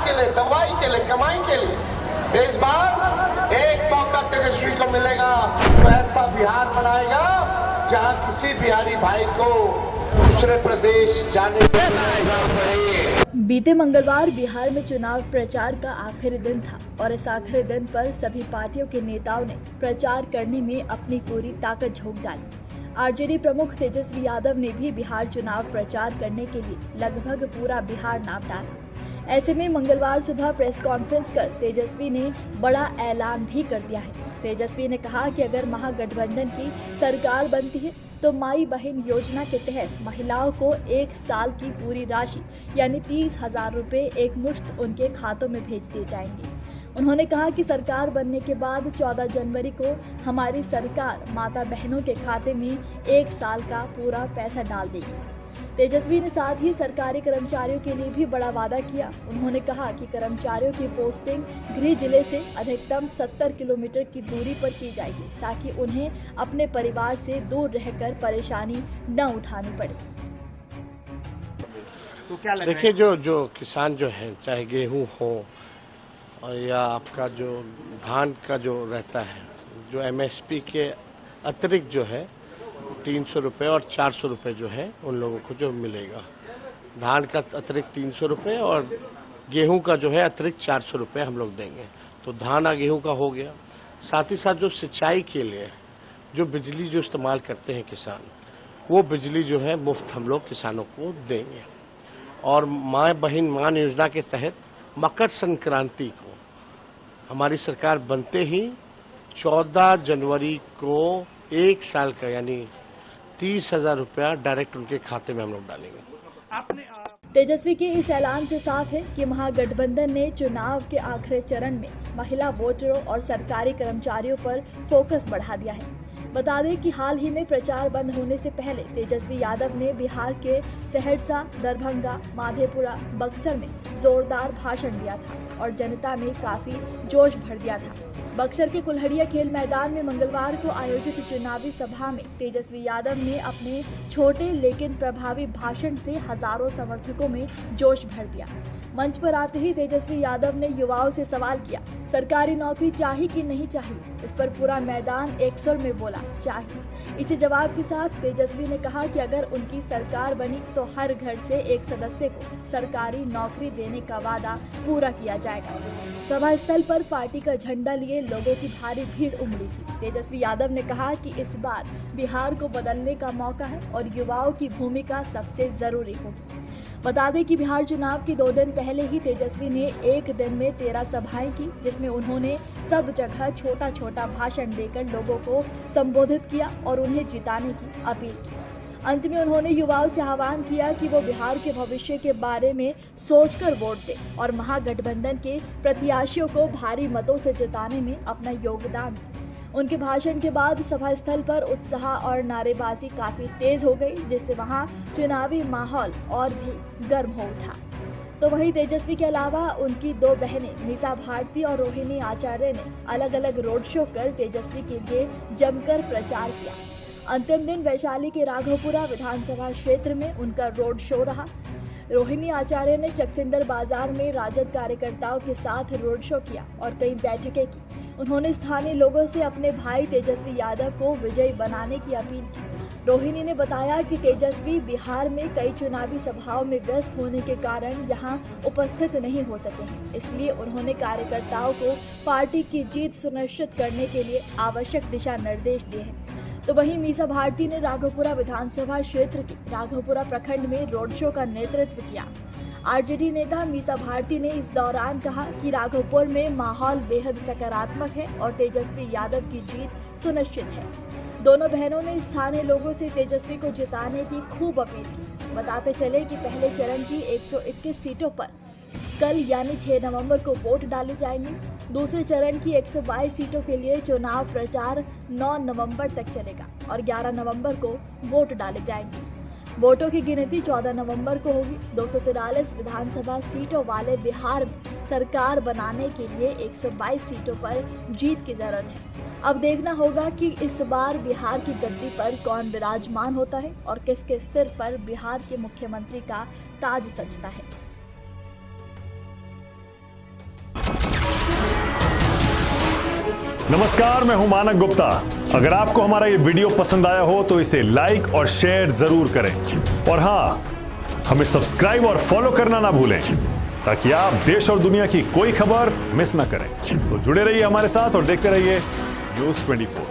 के लिए, दवाई के लिए, कमाई के लिए। इस बार एक मौका तेजस्वी को मिलेगा तो ऐसा बिहार बनाएगा जहां किसी बिहारी भाई को दूसरे प्रदेश जाने को ना पड़े। बीते मंगलवार बिहार में चुनाव प्रचार का आखिरी दिन था और इस आखिरी दिन पर सभी पार्टियों के नेताओं ने प्रचार करने में अपनी पूरी ताकत झोंक डाली। आरजेडी प्रमुख तेजस्वी यादव ने भी बिहार चुनाव प्रचार करने के लिए लगभग पूरा बिहार नाप डाला। ऐसे में मंगलवार सुबह प्रेस कॉन्फ्रेंस कर तेजस्वी ने बड़ा ऐलान भी कर दिया है। तेजस्वी ने कहा कि अगर महागठबंधन की सरकार बनती है तो माई बहन योजना के तहत महिलाओं को 1 साल की पूरी राशि यानी 30,000 रुपये एक मुश्त उनके खातों में भेज दिए जाएंगे। उन्होंने कहा कि सरकार बनने के बाद 14 जनवरी को हमारी सरकार माता बहनों के खाते में 1 साल का पूरा पैसा डाल देगी। तेजस्वी ने साथ ही सरकारी कर्मचारियों के लिए भी बड़ा वादा किया। उन्होंने कहा कि कर्मचारियों की पोस्टिंग गृह जिले से अधिकतम 70 किलोमीटर की दूरी पर की जाएगी ताकि उन्हें अपने परिवार से दूर रहकर परेशानी न उठानी पड़े। तो क्या लग रहा है? देखिए, जो किसान जो है, चाहे गेहूं हो या आपका जो धान का जो रहता है, जो एमएसपी के अतिरिक्त जो है 300 रुपये और 400 रुपये जो है उन लोगों को जो मिलेगा। धान का अतिरिक्त 300 रुपये और गेहूं का जो है अतिरिक्त 400 रुपये हम लोग देंगे। तो धान और गेहूं का हो गया। साथ ही साथ जो सिंचाई के लिए जो बिजली जो इस्तेमाल करते हैं किसान, वो बिजली जो है मुफ्त हम लोग किसानों को देंगे। और माँ बहन मान योजना के तहत मकर संक्रांति को हमारी सरकार बनते ही 14 जनवरी को 1 साल का यानी 30,000 रुपया डायरेक्ट उनके खाते में हम लोग डालेंगे। तेजस्वी के इस ऐलान से साफ है कि महागठबंधन ने चुनाव के आखिरी चरण में महिला वोटरों और सरकारी कर्मचारियों पर फोकस बढ़ा दिया है। बता दें कि हाल ही में प्रचार बंद होने से पहले तेजस्वी यादव ने बिहार के सहरसा, दरभंगा, माधेपुरा, बक्सर में जोरदार भाषण दिया था और जनता में काफी जोश भर दिया था। बक्सर के कुल्हड़िया खेल मैदान में मंगलवार को आयोजित चुनावी सभा में तेजस्वी यादव ने अपने छोटे लेकिन प्रभावी भाषण से हजारों समर्थकों में जोश भर दिया। मंच पर आते ही तेजस्वी यादव ने युवाओं से सवाल किया, सरकारी नौकरी चाहिए कि नहीं चाहिए। इस पर पूरा मैदान एक सुर में बोला, चाहिए। इसी जवाब के साथ तेजस्वी ने कहा कि अगर उनकी सरकार बनी तो हर घर से एक सदस्य को सरकारी नौकरी देने का वादा पूरा किया जाएगा। सभा स्थल पर पार्टी का झंडा लिए लोगों की भारी भीड़ उमड़ी थी। तेजस्वी यादव ने कहा कि इस बार बिहार को बदलने का मौका है और युवाओं की भूमिका सबसे जरूरी होगी। बता दें कि बिहार चुनाव के 2 दिन पहले ही तेजस्वी ने एक दिन में 13 सभाएं की, जिसमें उन्होंने सब जगह छोटा छोटा भाषण देकर लोगों को संबोधित किया और उन्हें जिताने की अपील की। अंत में उन्होंने युवाओं से आह्वान किया कि वो बिहार के भविष्य के बारे में सोचकर वोट दें और महागठबंधन के प्रत्याशियों को भारी मतों से जिताने में अपना योगदान दें। उनके भाषण के बाद सभा स्थल पर उत्साह और नारेबाजी काफी तेज हो गई, जिससे वहां चुनावी माहौल और भी गर्म हो उठा। तो वहीं तेजस्वी के अलावा उनकी 2 बहनें मीसा भारती और रोहिणी आचार्य ने अलग अलग रोड शो कर तेजस्वी के लिए जमकर प्रचार किया। अंतिम दिन वैशाली के राघोपुरा विधानसभा क्षेत्र में उनका रोड शो रहा। रोहिणी आचार्य ने चकसिंदर बाजार में राजद कार्यकर्ताओं के साथ रोड शो किया और कई बैठकें की। उन्होंने स्थानीय लोगों से अपने भाई तेजस्वी यादव को विजयी बनाने की अपील की। रोहिणी ने बताया कि तेजस्वी बिहार में कई चुनावी सभाओं में व्यस्त होने के कारण यहां उपस्थित नहीं हो सके हैं, इसलिए उन्होंने कार्यकर्ताओं को पार्टी की जीत सुनिश्चित करने के लिए आवश्यक दिशा निर्देश दिए हैं। तो वहीं मीसा भारती ने राघोपुरा विधानसभा क्षेत्र के राघोपुरा प्रखंड में रोड शो का नेतृत्व किया। आरजेडी नेता मीसा भारती ने इस दौरान कहा कि राघोपुर में माहौल बेहद सकारात्मक है और तेजस्वी यादव की जीत सुनिश्चित है। दोनों बहनों ने स्थानीय लोगों से तेजस्वी को जिताने की खूब अपील की। बताते चले कि पहले चरण की 121 सीटों पर कल यानी 6 नवंबर को वोट डाले जाएंगे। दूसरे चरण की 122 सीटों के लिए चुनाव प्रचार 9 नवंबर तक चलेगा और 11 नवंबर को वोट डाले जाएंगे। वोटों की गिनती 14 नवंबर को होगी। 243 विधानसभा सीटों वाले बिहार में सरकार बनाने के लिए 122 सीटों पर जीत की जरूरत है। अब देखना होगा कि इस बार बिहार की गद्दी पर कौन विराजमान होता है और किसके सिर पर बिहार के मुख्यमंत्री का ताज सजता है। नमस्कार, मैं हूं मानक गुप्ता। अगर आपको हमारा ये वीडियो पसंद आया हो तो इसे लाइक और शेयर जरूर करें और हां, हमें सब्सक्राइब और फॉलो करना ना भूलें ताकि आप देश और दुनिया की कोई खबर मिस ना करें। तो जुड़े रहिए हमारे साथ और देखते रहिए News 24।